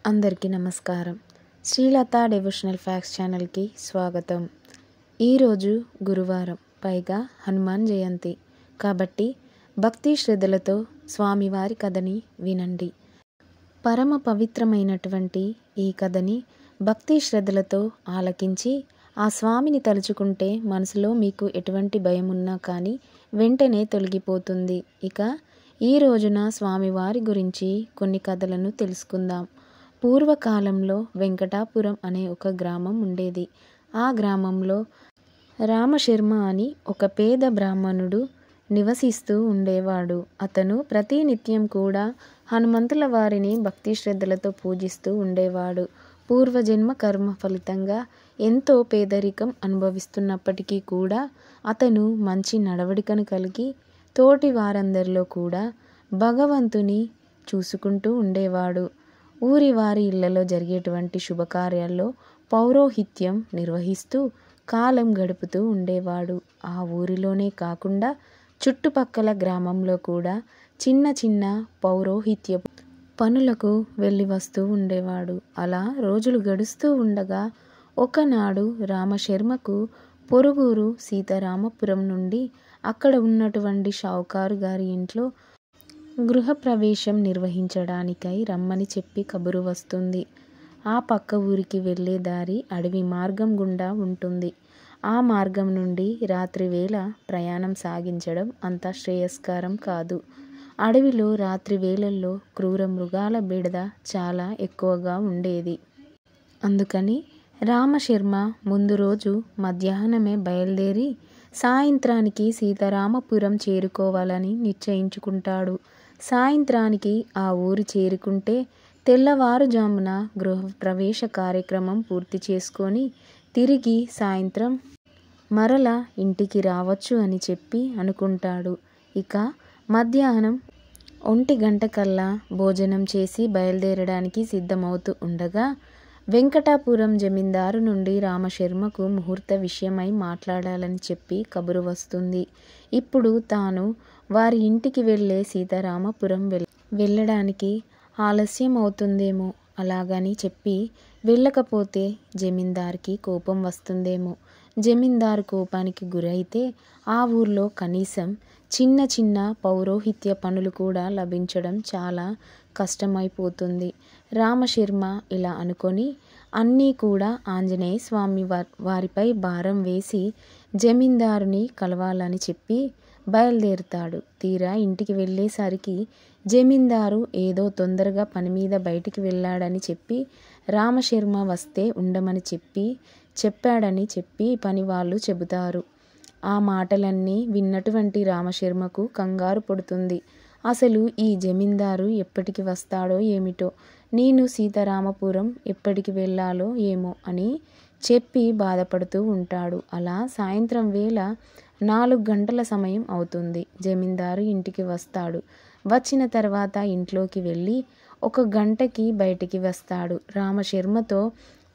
అందరికీ నమస్కారం. Srilatha devotional facts ఛానల్కి స్వాగతం. ఈరోజు గురువారం, పైగా హనుమాన్ జయంతి కాబట్టి భక్తి శ్రద్ధలతో స్వామివారి కథని వినండి. పరమ పవిత్రమైనటువంటి ఈ కథని భక్తి శ్రద్ధలతో ఆలకించి ఆ స్వామిని తలుచుకుంటే మనసులో మీకు ఎటువంటి భయం ఉన్నా కానీ వెంటనే తొలగిపోతుంది. ఇక ఈ రోజున స్వామివారి గురించి కొన్ని కథలను తెలుసుకుందాం. పూర్వకాలంలో వెంకటాపురం అనే ఒక గ్రామం ఉండేది. ఆ గ్రామంలో రామశర్మ అని ఒక పేద బ్రాహ్మణుడు నివసిస్తూ ఉండేవాడు. అతను ప్రతినిత్యం కూడా హనుమంతుల వారిని భక్తి శ్రద్ధలతో పూజిస్తూ ఉండేవాడు. పూర్వజన్మ కర్మ ఫలితంగా ఎంతో పేదరికం అనుభవిస్తున్నప్పటికీ కూడా అతను మంచి నడవడికను కలిగి తోటి వారందరిలో కూడా భగవంతుని చూసుకుంటూ ఉండేవాడు. ఊరి వారి ఇళ్లలో జరిగేటువంటి శుభకార్యాల్లో పౌరోహిత్యం నిర్వహిస్తూ కాలం గడుపుతూ ఉండేవాడు. ఆ ఊరిలోనే కాకుండా చుట్టుపక్కల గ్రామంలో కూడా చిన్న చిన్న పౌరోహిత్య పనులకు వెళ్ళి వస్తూ ఉండేవాడు. అలా రోజులు గడుస్తూ ఉండగా ఒకనాడు రామశర్మకు పొరుగురు సీతారామపురం నుండి అక్కడ ఉన్నటువంటి షావుకారు గారి ఇంట్లో గృహప్రవేశం నిర్వహించడానికై రమ్మని చెప్పి కబురు వస్తుంది. ఆ పక్క ఊరికి వెళ్ళే దారి అడవి మార్గం గుండా ఉంటుంది. ఆ మార్గం నుండి రాత్రి వేళ ప్రయాణం సాగించడం అంత శ్రేయస్కరం కాదు. అడవిలో రాత్రి వేళల్లో క్రూర మృగాల బెడద చాలా ఎక్కువగా ఉండేది. అందుకని రామశర్మ ముందు రోజు మధ్యాహ్నమే బయలుదేరి సాయంత్రానికి సీతారామపురం చేరుకోవాలని నిశ్చయించుకుంటాడు. సాయంత్రానికి ఆ ఊరు చేరుకుంటే తెల్లవారుజామున గృహప్రవేశ కార్యక్రమం పూర్తి చేసుకొని తిరిగి సాయంత్రం మరల ఇంటికి రావచ్చు అని చెప్పి అనుకుంటాడు. ఇక మధ్యాహ్నం 1 గంటకల్లా భోజనం చేసి బయలుదేరడానికి సిద్ధమవుతూ ఉండగా వెంకటాపురం జమీందారు నుండి రామశర్మకు ముహూర్త విషయమై మాట్లాడాలని చెప్పి కబురు వస్తుంది. ఇప్పుడు తాను వారి ఇంటికి వెళ్ళే సీతారామపురం వెళ్ళడానికి ఆలస్యం అవుతుందేమో, అలాగని చెప్పి వెళ్ళకపోతే జమీందార్కి కోపం వస్తుందేమో. జమీందారు కోపానికి గురైతే ఆ ఊర్లో కనీసం చిన్న చిన్న పౌరోహిత్య పనులు కూడా లభించడం చాలా కష్టమైపోతుంది. రామశర్మ ఇలా అనుకొని అన్నీ కూడా ఆంజనేయ స్వామి వారిపై భారం వేసి జమీందారుని కలవాలని చెప్పి బయలుదేరుతాడు. తీరా ఇంటికి వెళ్ళేసరికి జమీందారు ఏదో తొందరగా పని మీద బయటికి వెళ్ళాడని చెప్పి రామశర్మ వస్తే ఉండమని చెప్పాడని చెప్పి పని వాళ్ళు చెబుతారు. ఆ మాటలన్నీ విన్నటువంటి రామశర్మకు కంగారు పడుతుంది. అసలు ఈ జమీందారు ఎప్పటికి వస్తాడో ఏమిటో, నేను సీతారామపురం ఎప్పటికి వెళ్ళాలో ఏమో అని చెప్పి బాధపడుతూ ఉంటాడు. అలా సాయంత్రం వేళ 4 గంటల సమయం అవుతుంది. జమీందారు ఇంటికి వస్తాడు. వచ్చిన తర్వాత ఇంట్లోకి వెళ్ళి 1 గంటకి బయటికి వస్తాడు. రామశర్మతో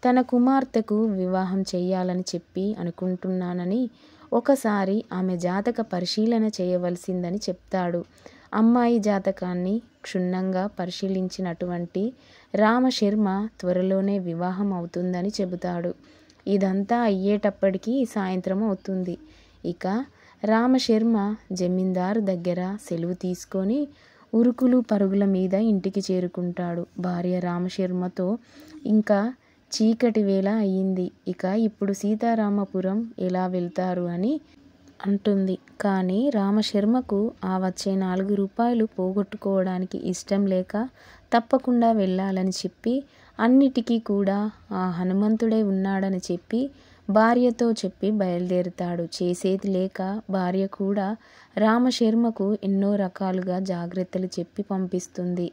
తన కుమార్తెకు వివాహం చెయ్యాలని చెప్పి అనుకుంటున్నానని, ఒకసారి ఆమె జాతక పరిశీలన చేయవలసిందని చెప్తాడు. అమ్మాయి జాతకాన్ని క్షుణ్ణంగా పరిశీలించినటువంటి రామశర్మ త్వరలోనే వివాహం అవుతుందని చెబుతాడు. ఇదంతా అయ్యేటప్పటికీ సాయంత్రం అవుతుంది. ఇక రామశర్మ జమీందారు దగ్గర సెలవు తీసుకొని ఉరుకులు పరుగుల మీద ఇంటికి చేరుకుంటాడు. భార్య రామశర్మతో ఇంకా చీకటి వేళ అయ్యింది, ఇక ఇప్పుడు సీతారామపురం ఎలా వెళ్తారు అని అంటుంది. కానీ రామశర్మకు ఆ వచ్చే 4 రూపాయలు పోగొట్టుకోవడానికి ఇష్టం లేక తప్పకుండా వెళ్ళాలని చెప్పి అన్నిటికీ కూడా ఆ హనుమంతుడే ఉన్నాడని చెప్పి భార్యతో చెప్పి బయలుదేరుతాడు. చేసేది లేక భార్య కూడా రామశర్మకు ఎన్నో రకాలుగా జాగ్రత్తలు చెప్పి పంపిస్తుంది.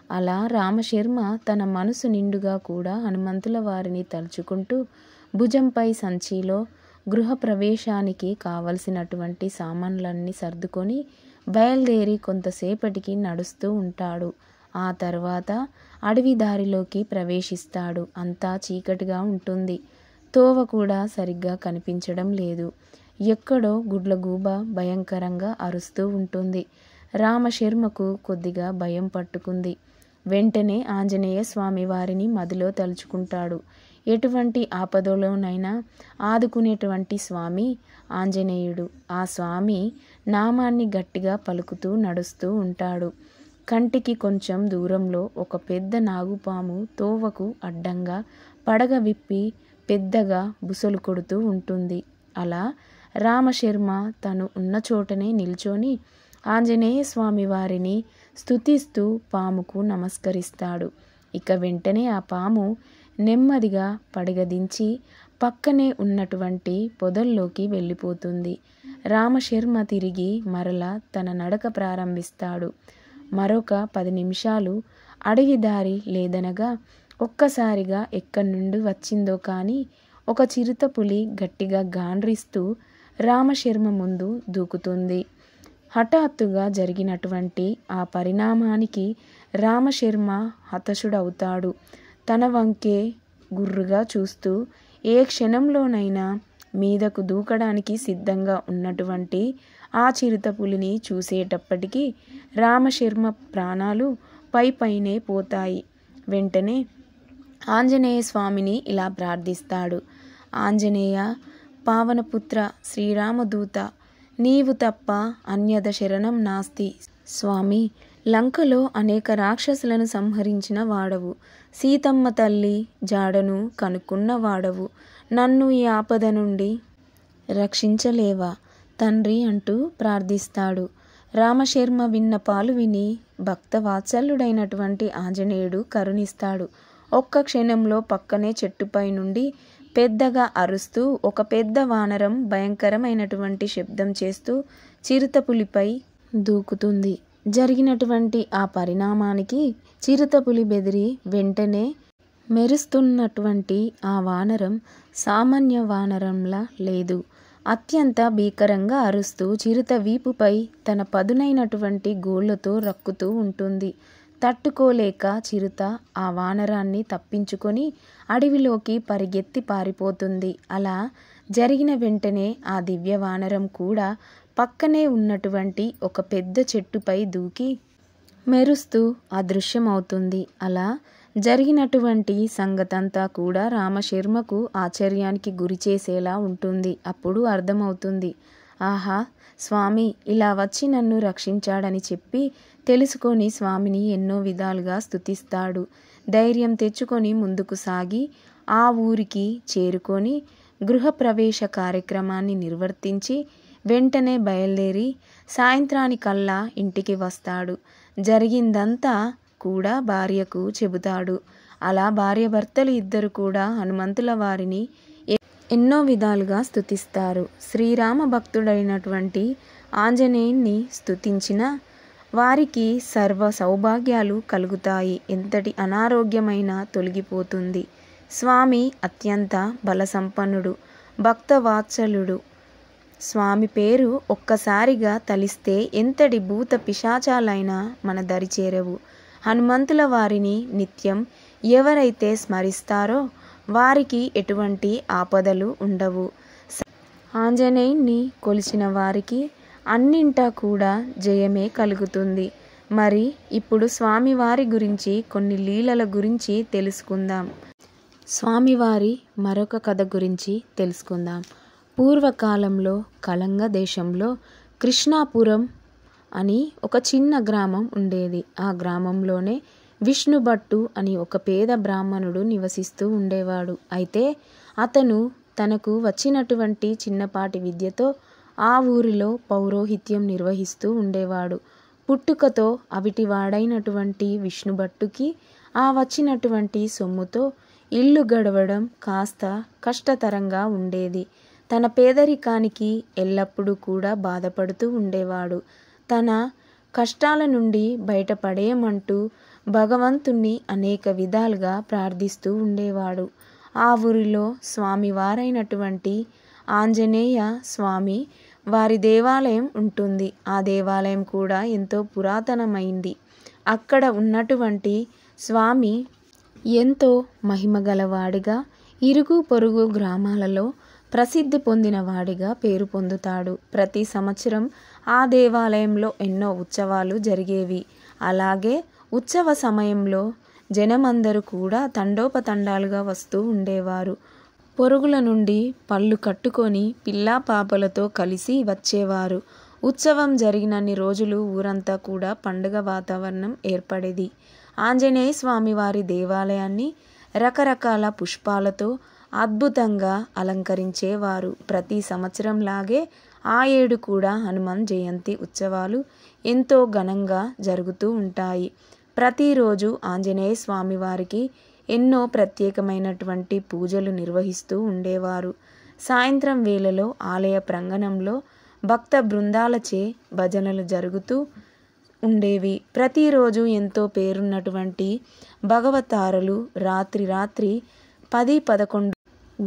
అలా రామశర్మ తన మనసు నిండుగా కూడా హనుమంతుల వారిని తలుచుకుంటూ భుజంపై సంచిలో గృహప్రవేశానికి కావలసినటువంటి సామాన్లన్నీ సర్దుకొని బయలుదేరి కొంతసేపటికి నడుస్తూ ఉంటాడు. ఆ తర్వాత అడవి దారిలోకి ప్రవేశిస్తాడు. అంతా చీకటిగా ఉంటుంది. తోవ కూడా సరిగ్గా కనిపించడం లేదు. ఎక్కడో గుడ్లగూబ భయంకరంగా అరుస్తూ ఉంటుంది. రామశర్మకు కొద్దిగా భయం పట్టుకుంది. వెంటనే ఆంజనేయ స్వామి వారిని మదిలో తలుచుకుంటాడు. ఎటువంటి ఆపదలోనైనా ఆదుకునేటువంటి స్వామి ఆంజనేయుడు. ఆ స్వామి నామాన్ని గట్టిగా పలుకుతూ నడుస్తూ ఉంటాడు. కంటికి కొంచెం దూరంలో ఒక పెద్ద నాగుపాము తోవకు అడ్డంగా పడగ విప్పి పెద్దగా బుసలు కొడుతూ ఉంటుంది. అలా రామశర్మ తను ఉన్న చోటనే నిల్చొని ఆంజనేయ స్వామి వారిని స్తుతిస్తూ పాముకు నమస్కరిస్తాడు. ఇక వెంటనే ఆ పాము నెమ్మదిగా పడగదించి పక్కనే ఉన్నటువంటి పొదల్లోకి వెళ్ళిపోతుంది. రామశర్మ తిరిగి మరలా తన నడక ప్రారంభిస్తాడు. మరొక 10 నిమిషాలు అడవి దారి లేదనగా ఒక్కసారిగా ఎక్కడి నుండి వచ్చిందో కానీ ఒక చిరుతపులి గట్టిగా గాండ్రిస్తూ రామశర్మ ముందు దూకుతుంది. హఠాత్తుగా జరిగినటువంటి ఆ పరిణామానికి రామశర్మ హతాశుడవుతాడు. తన వంకే గుర్రుగా చూస్తూ ఏ క్షణంలోనైనా మీదకు దూకడానికి సిద్ధంగా ఉన్నటువంటి ఆ చిరుతపులిని చూసేటప్పటికీ రామశర్మ ప్రాణాలు పైనే పోతాయి. వెంటనే ఆంజనేయ స్వామిని ఇలా ప్రార్థిస్తాడు. ఆంజనేయ పావనపుత్ర శ్రీరామదూత, నీవు తప్ప అన్యథ శరణం నాస్తి. స్వామి, లంకలో అనేక రాక్షసులను సంహరించిన వాడవు, సీతమ్మ తల్లి జాడను కనుక్కున్న వాడవు, నన్ను ఈ ఆపద నుండి రక్షించలేవా తండ్రి అంటూ ప్రార్థిస్తాడు. రామశర్మ విన్నపాలు విని భక్త వాత్సల్యుడైనటువంటి ఆంజనేయుడు కరుణిస్తాడు. ఒక్క క్షణంలో పక్కనే చెట్టుపై నుండి పెద్దగా అరుస్తూ ఒక పెద్ద వానరం భయంకరమైనటువంటి శబ్దం చేస్తూ చిరుతపులిపై దూకుతుంది. జరిగినటువంటి ఆ పరిణామానికి చిరుతపులి బెదిరి వెంటనే మెరుస్తున్నటువంటి ఆ వానరం సామాన్య వానరంలా లేదు. అత్యంత భీకరంగా అరుస్తూ చిరుత వీపుపై తన పదునైనటువంటి గోళ్లతో రక్కుతూ ఉంటుంది. తట్టుకోలేక చిరుత ఆ వానరాన్ని తప్పించుకొని అడవిలోకి పరిగెత్తి పారిపోతుంది. అలా జరిగిన వెంటనే ఆ దివ్య వానరం కూడా పక్కనే ఉన్నటువంటి ఒక పెద్ద చెట్టుపై దూకి మెరుస్తూ అదృశ్యమవుతుంది. అలా జరిగినటువంటి సంగతంతా కూడా రామశర్మకు ఆశ్చర్యానికి గురి చేసేలా ఉంటుంది. అప్పుడు అర్థమవుతుంది, ఆహా, స్వామి ఇలా వచ్చి నన్ను రక్షించాడని చెప్పి తెలుసుకొని స్వామిని ఎన్నో విధాలుగా స్తుతిస్తాడు. ధైర్యం తెచ్చుకొని ముందుకు సాగి ఆ ఊరికి చేరుకొని గృహప్రవేశ కార్యక్రమాన్ని నిర్వర్తించి వెంటనే బయలుదేరి సాయంత్రానికల్లా ఇంటికి వస్తాడు. జరిగిందంతా కూడా భార్యకు చెబుతాడు. అలా భార్యాభర్తలు ఇద్దరు కూడా హనుమంతుల వారిని ఎన్నో విధాలుగా స్తుతిస్తారు. శ్రీరామ భక్తుడైనటువంటి ఆంజనేయుని స్తుతించిన వారికి సర్వ సౌభాగ్యాలు కలుగుతాయి. ఎంతటి అనారోగ్యమైన తొలగిపోతుంది. స్వామి అత్యంత బలసంపన్నుడు, భక్తవాత్సలుడు. స్వామి పేరు ఒక్కసారిగా తలిస్తే ఎంతటి భూత పిశాచాలైనా మన దరి చేరవు. హనుమంతుల వారిని నిత్యం ఎవరైతే స్మరిస్తారో వారికి ఎటువంటి ఆపదలు ఉండవు. ఆంజనేయుని కొలిచిన వారికి అన్నింటా కూడా జయమే కలుగుతుంది. మరి ఇప్పుడు స్వామివారి గురించి కొన్ని లీలల గురించి తెలుసుకుందాం. స్వామివారి మరొక కథ గురించి తెలుసుకుందాం. పూర్వకాలంలో కళంగ దేశంలో కృష్ణాపురం అని ఒక చిన్న గ్రామం ఉండేది. ఆ గ్రామంలోనే విష్ణుభట్టు అని ఒక పేద బ్రాహ్మణుడు నివసిస్తూ ఉండేవాడు. అయితే అతను తనకు వచ్చినటువంటి చిన్నపాటి విద్యతో ఆ ఊరిలో పౌరోహిత్యం నిర్వహిస్తూ ఉండేవాడు. పుట్టుకతో అవిటివాడైనటువంటి విష్ణుభట్టుకి ఆ వచ్చినటువంటి సొమ్ముతో ఇల్లు గడవడం కాస్త కష్టతరంగా ఉండేది. తన పేదరికానికి ఎల్లప్పుడూ కూడా బాధపడుతూ ఉండేవాడు. తన కష్టాల నుండి బయటపడేయమంటూ భగవంతుణ్ణి అనేక విధాలుగా ప్రార్థిస్తూ ఉండేవాడు. ఆ ఊరిలో స్వామివారైనటువంటి ఆంజనేయ స్వామి వారి దేవాలయం ఉంటుంది. ఆ దేవాలయం కూడా ఎంతో పురాతనమైంది. అక్కడ ఉన్నటువంటి స్వామి ఎంతో మహిమగలవాడిగా ఇరుగు పొరుగు గ్రామాలలో ప్రసిద్ధి పొందిన వాడిగా పేరు పొందుతాడు. ప్రతి సంవత్సరం ఆ దేవాలయంలో ఎన్నో ఉత్సవాలు జరిగేవి. అలాగే ఉత్సవ సమయంలో జనమందరూ కూడా తండోపతండాలుగా వస్తూ ఉండేవారు. పొరుగుల నుండి పళ్ళు కట్టుకొని పిల్లా పాపలతో కలిసి వచ్చేవారు. ఉత్సవం జరిగినన్ని రోజులు ఊరంతా కూడా పండుగ వాతావరణం ఏర్పడేది. ఆంజనేయ స్వామి వారి దేవాలయాన్ని రకరకాల పుష్పాలతో అద్భుతంగా అలంకరించేవారు. ప్రతి సంవత్సరంలాగే ఆ ఏడు కూడా హనుమాన్ జయంతి ఉత్సవాలు ఎంతో ఘనంగా జరుగుతూ ఉంటాయి. ప్రతిరోజు ఆంజనేయ స్వామి వారికి ఎన్నో ప్రత్యేకమైనటువంటి పూజలు నిర్వహిస్తూ ఉండేవారు. సాయంత్రం వేళలో ఆలయ ప్రాంగణంలో భక్త బృందాలచే భజనలు జరుగుతూ ఉండేవి. ప్రతిరోజు ఎంతో పేరున్నటువంటి భగవతారులు రాత్రి 10-11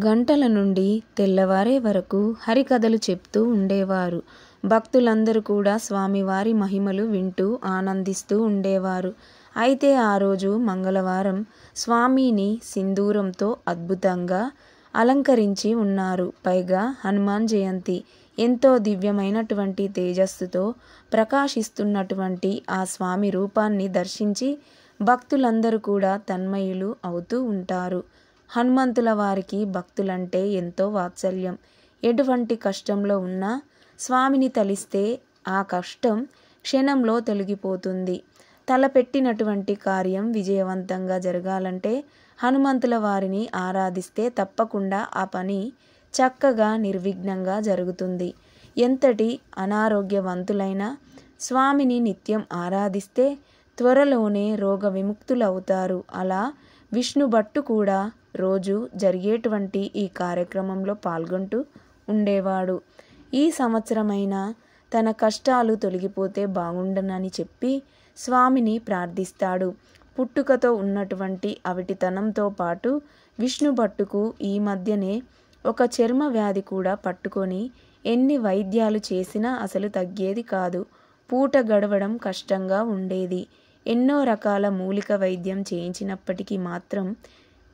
గంటల నుండి తెల్లవారే వరకు హరికథలు చెప్తూ ఉండేవారు. భక్తులందరూ కూడా స్వామివారి మహిమలు వింటూ ఆనందిస్తూ ఉండేవారు. అయితే ఆ రోజు మంగళవారం స్వామిని సింధూరంతో అద్భుతంగా అలంకరించి ఉన్నారు. పైగా హనుమాన్ జయంతి ఎంతో దివ్యమైనటువంటి తేజస్సుతో ప్రకాశిస్తున్నటువంటి ఆ స్వామి రూపాన్ని దర్శించి భక్తులందరూ కూడా తన్మయులు అవుతూ ఉంటారు. హనుమంతుల వారికి భక్తులంటే ఎంతో వాత్సల్యం. ఎటువంటి కష్టంలో ఉన్నా స్వామిని తలిస్తే ఆ కష్టం క్షణంలో తొలగిపోతుంది. తలపెట్టినటువంటి కార్యం విజయవంతంగా జరగాలంటే హనుమంతుల వారిని ఆరాధిస్తే తప్పకుండా ఆ పని చక్కగా నిర్విఘ్నంగా జరుగుతుంది. ఎంతటి అనారోగ్యవంతులైనా స్వామిని నిత్యం ఆరాధిస్తే త్వరలోనే రోగ విముక్తులవుతారు. అలా విష్ణు భట్టు కూడా రోజు జరిగేటువంటి ఈ కార్యక్రమంలో పాల్గొంటూ ఉండేవాడు. ఈ సంవత్సరమైనా తన కష్టాలు తొలగిపోతే బాగుండనని చెప్పి స్వామిని ప్రార్థిస్తాడు. పుట్టుకతో ఉన్నటువంటి అవిటితనంతో పాటు విష్ణు భట్టుకు ఈ మధ్యనే ఒక చర్మ వ్యాధి కూడా పట్టుకొని ఎన్ని వైద్యాలు చేసినా అసలు తగ్గేది కాదు. పూట గడవడం కష్టంగా ఉండేది. ఎన్నో రకాల మూలిక వైద్యం చేయించినప్పటికీ మాత్రం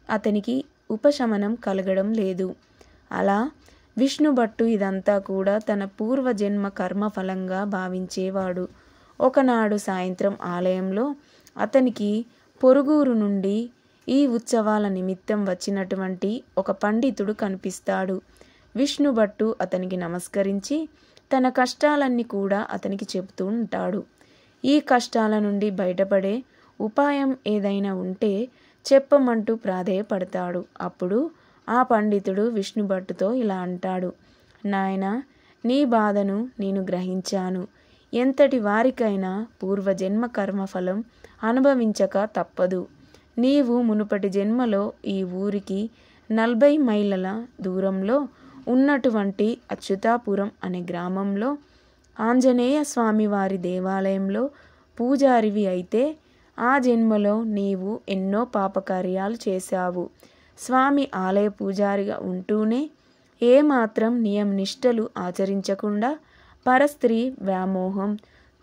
అతనికి ఉపశమనం కలగడం లేదు. అలా విష్ణు భట్టు ఇదంతా కూడా తన పూర్వజన్మ కర్మఫలంగా భావించేవాడు. ఒకనాడు సాయంత్రం ఆలయంలో అతనికి పొరుగురు నుండి ఈ ఉత్సవాల నిమిత్తం వచ్చినటువంటి ఒక పండితుడు కనిపిస్తాడు. విష్ణు భట్టు అతనికి నమస్కరించి తన కష్టాలన్నీ కూడా అతనికి చెబుతూ ఉంటాడు. ఈ కష్టాల నుండి బయటపడే ఉపాయం ఏదైనా ఉంటే చెప్పమంటూ ప్రాధేయపడతాడు. అప్పుడు ఆ పండితుడు విష్ణు భట్టుతో ఇలా అంటాడు. నాయనా, నీ బాధను నేను గ్రహించాను. ఎంతటి వారికైనా పూర్వజన్మ కర్మఫలం అనుభవించక తప్పదు. నీవు మునుపటి జన్మలో ఈ ఊరికి 40 మైళ్ళల దూరంలో ఉన్నటువంటి అచ్యుతాపురం అనే గ్రామంలో ఆంజనేయ స్వామి వారి దేవాలయంలో పూజారివి అయితే ఆ జన్మలో నీవు ఎన్నో పాపకార్యాలు చేశావు. స్వామి ఆలయ పూజారిగా ఉంటూనే ఏమాత్రం నియమనిష్టలు ఆచరించకుండా పరస్త్రీ వ్యామోహం,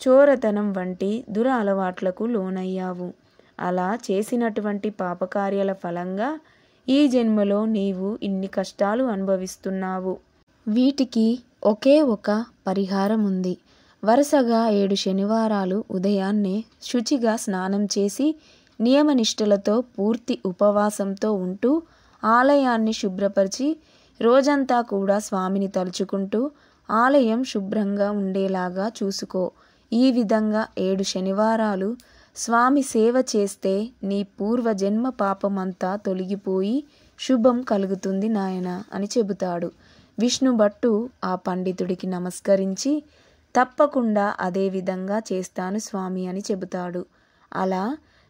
చోరతనం వంటి దురలవాట్లకు లోనయ్యావు. అలా చేసినటువంటి పాపకార్యాల ఫలంగా ఈ జన్మలో నీవు ఇన్ని కష్టాలు అనుభవిస్తున్నావు. వీటికి ఒకే ఒక పరిహారం ఉంది. వరుసగా 7 శనివారాలు ఉదయాన్నే శుచిగా స్నానం చేసి నియమనిష్టలతో పూర్తి ఉపవాసంతో ఉంటూ ఆలయాన్ని శుభ్రపరిచి రోజంతా కూడా స్వామిని తలుచుకుంటూ ఆలయం శుభ్రంగా ఉండేలాగా చూసుకో. ఈ విధంగా 7 శనివారాలు స్వామి సేవ చేస్తే నీ పూర్వజన్మ పాపమంతా తొలగిపోయి శుభం కలుగుతుంది నాయనా అని చెబుతాడు. విష్ణు భట్టు ఆ పండితుడికి నమస్కరించి తప్పకుండా అదే విధంగా చేస్తాను స్వామి అని చెబుతాడు. అలా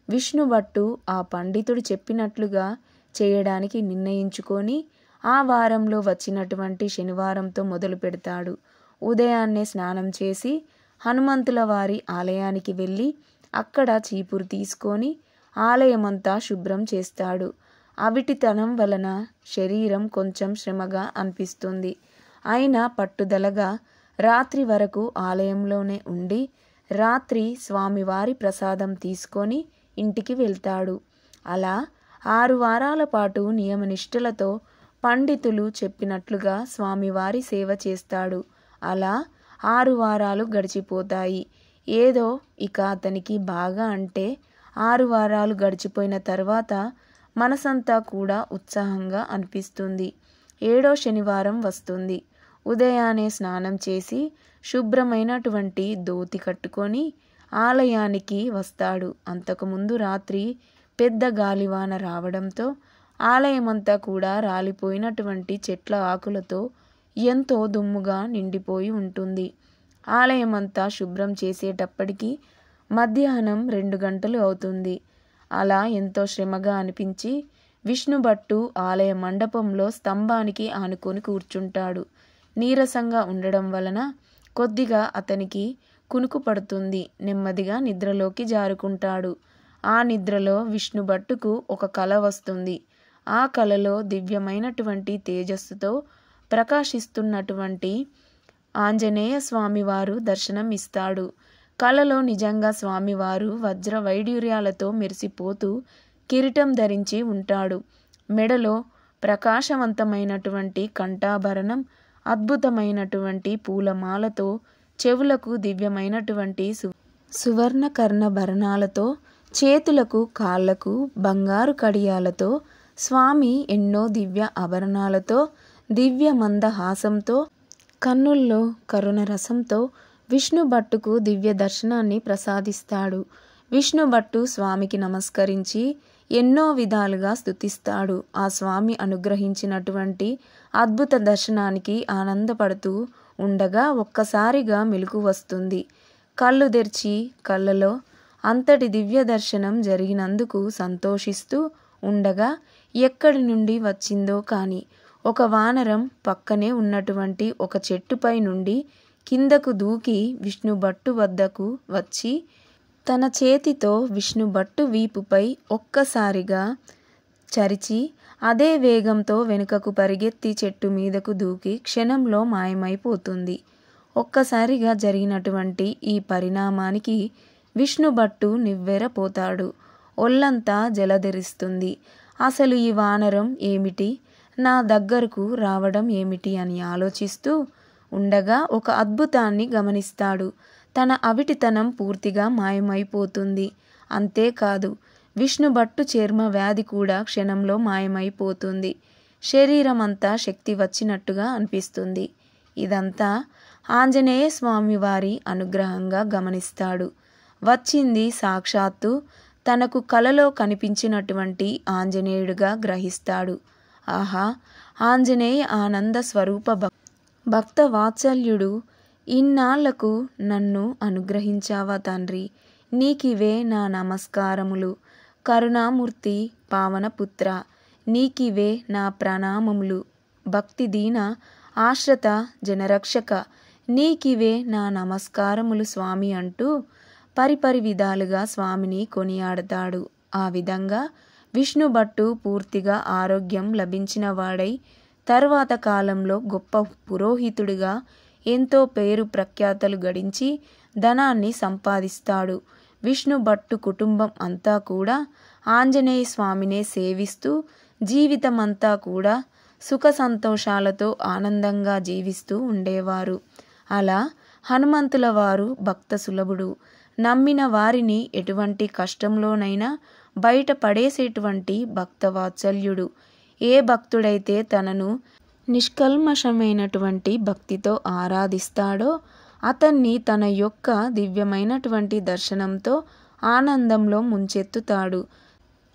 విష్ణు భట్టు ఆ పండితుడు చెప్పినట్లుగా చేయడానికి నిర్ణయించుకొని ఆ వారంలో వచ్చినటువంటి శనివారంతో మొదలు పెడతాడు. ఉదయాన్నే స్నానం చేసి హనుమంతుల వారి ఆలయానికి వెళ్ళి అక్కడ చీపురు తీసుకొని ఆలయమంతా శుభ్రం చేస్తాడు. అవిటితనం వలన శరీరం కొంచెం శ్రమగా అనిపిస్తుంది. అయినా పట్టుదలగా రాత్రి వరకు ఆలయంలోనే ఉండి రాత్రి స్వామివారి ప్రసాదం తీసుకొని ఇంటికి వెళ్తాడు. అలా 6 వారాల పాటు నియమనిష్టలతో పండితులు చెప్పినట్లుగా స్వామివారి సేవ చేస్తాడు. అలా 6 వారాలు గడిచిపోతాయి. ఏదో ఇక అతనికి బాగా అంటే 6 వారాలు గడిచిపోయిన తర్వాత మనసంతా కూడా ఉత్సాహంగా అనిపిస్తుంది. 7వ శనివారం వస్తుంది. ఉదయాన్నే స్నానం చేసి శుభ్రమైనటువంటి ధోతి కట్టుకొని ఆలయానికి వస్తాడు. అంతకుముందు రాత్రి పెద్ద గాలివాన రావడంతో ఆలయమంతా కూడా రాలిపోయినటువంటి చెట్ల ఆకులతో ఎంతో దుమ్ముగా నిండిపోయి ఉంటుంది. ఆలయమంతా శుభ్రం చేసేటప్పటికి మధ్యాహ్నం 2 గంటలు అవుతుంది. అలా ఎంతో శ్రమగా అనిపించి విష్ణుభట్టు ఆలయ మండపంలో స్తంభానికి ఆనుకొని కూర్చుంటాడు. నీరసంగా ఉండడం వలన కొద్దిగా అతనికి కునుకు పడుతుంది. నెమ్మదిగా నిద్రలోకి జారుకుంటాడు. ఆ నిద్రలో విష్ణుభట్టుకు ఒక కల వస్తుంది. ఆ కలలో దివ్యమైనటువంటి తేజస్సుతో ప్రకాశిస్తున్నటువంటి ఆంజనేయ స్వామివారు దర్శనం ఇస్తాడు. కలలో నిజంగా స్వామివారు వజ్ర వైడూర్యాలతో మెరిసిపోతూ కిరీటం ధరించి ఉంటాడు. మెడలో ప్రకాశవంతమైనటువంటి కంఠాభరణం, అద్భుతమైనటువంటి పూలమాలతో, చెవులకు దివ్యమైనటువంటి సువర్ణ కర్ణభరణాలతో, చేతులకు కాళ్లకు బంగారు కడియాలతో, స్వామి ఎన్నో దివ్య ఆభరణాలతో, దివ్య మందహాసంతో, కన్నుల్లో కరుణ రసంతో విష్ణుభట్టుకు దివ్య దర్శనాన్ని ప్రసాదిస్తాడు. విష్ణుభట్టు స్వామికి నమస్కరించి ఎన్నో విధాలుగా స్తుతిస్తాడు. ఆ స్వామి అనుగ్రహించినటువంటి అద్భుత దర్శనానికి ఆనందపడుతూ ఉండగా ఒక్కసారిగా మెలకు వస్తుంది. కళ్ళు తెరిచి కళ్ళలో అంతటి దివ్య దర్శనం జరిగినందుకు సంతోషిస్తూ ఉండగా ఎక్కడి నుండి వచ్చిందో కానీ ఒక వానరం పక్కనే ఉన్నటువంటి ఒక చెట్టుపై నుండి కిందకు దూకి విష్ణుభట్టు వద్దకు వచ్చి తన చేతితో విష్ణుభట్టు వీపుపై ఒక్కసారిగా చరిచి అదే వేగంతో వెనుకకు పరిగెత్తి చెట్టు మీదకు దూకి క్షణంలో మాయమైపోతుంది. ఒక్కసారిగా జరిగినటువంటి ఈ పరిణామానికి విష్ణుభట్టు నివ్వెరపోతాడు. ఒళ్ళంతా జలధరిస్తుంది. అసలు ఈ వానరం ఏమిటి, నా దగ్గరకు రావడం ఏమిటి అని ఆలోచిస్తూ ఉండగా ఒక అద్భుతాన్ని గమనిస్తాడు. తన అవిటితనం పూర్తిగా మాయమైపోతుంది. అంతేకాదు, విష్ణుభట్టు చర్మ వ్యాధి కూడా క్షణంలో మాయమైపోతుంది. శరీరం అంతా శక్తి వచ్చినట్టుగా అనిపిస్తుంది. ఇదంతా ఆంజనేయ స్వామి వారి అనుగ్రహంగా గమనిస్తాడు. వచ్చింది సాక్షాత్తు తనకు కలలో కనిపించినటువంటి ఆంజనేయుడుగా గ్రహిస్తాడు. ఆహా, ఆంజనేయ ఆనంద స్వరూప భక్త వాత్సల్యుడు, ఇన్నాళ్లకు నన్ను అనుగ్రహించావా తండ్రి, నీకివే నా నమస్కారములు. కరుణామూర్తి పావనపుత్ర, నీకివే నా ప్రణామములు. భక్తి దీన ఆశ్రిత జనరక్షక, నీకివే నా నమస్కారములు స్వామి అంటూ పరిపరి విధాలుగా స్వామిని కొనియాడతాడు. ఆ విధంగా విష్ణుభట్టు పూర్తిగా ఆరోగ్యం లభించిన వాడై తర్వాత కాలంలో గొప్ప పురోహితుడిగా ఎంతో పేరు ప్రఖ్యాతలు గడించి ధనాన్ని సంపాదిస్తాడు. విష్ణుభట్టు కుటుంబం అంతా కూడా ఆంజనేయ స్వామినే సేవిస్తూ జీవితమంతా కూడా సుఖ సంతోషాలతో ఆనందంగా జీవిస్తూ ఉండేవారు. అలా హనుమంతుల వారు భక్త సులభుడు. నమ్మిన వారిని ఎటువంటి కష్టంలోనైనా బయట పడేసేటువంటి భక్త వాత్సల్యుడు. ఏ భక్తుడైతే తనను నిష్కల్మషమైనటువంటి భక్తితో ఆరాధిస్తాడో అతన్ని తన యొక్క దివ్యమైనటువంటి దర్శనంతో ఆనందంలో ముంచెత్తుతాడు.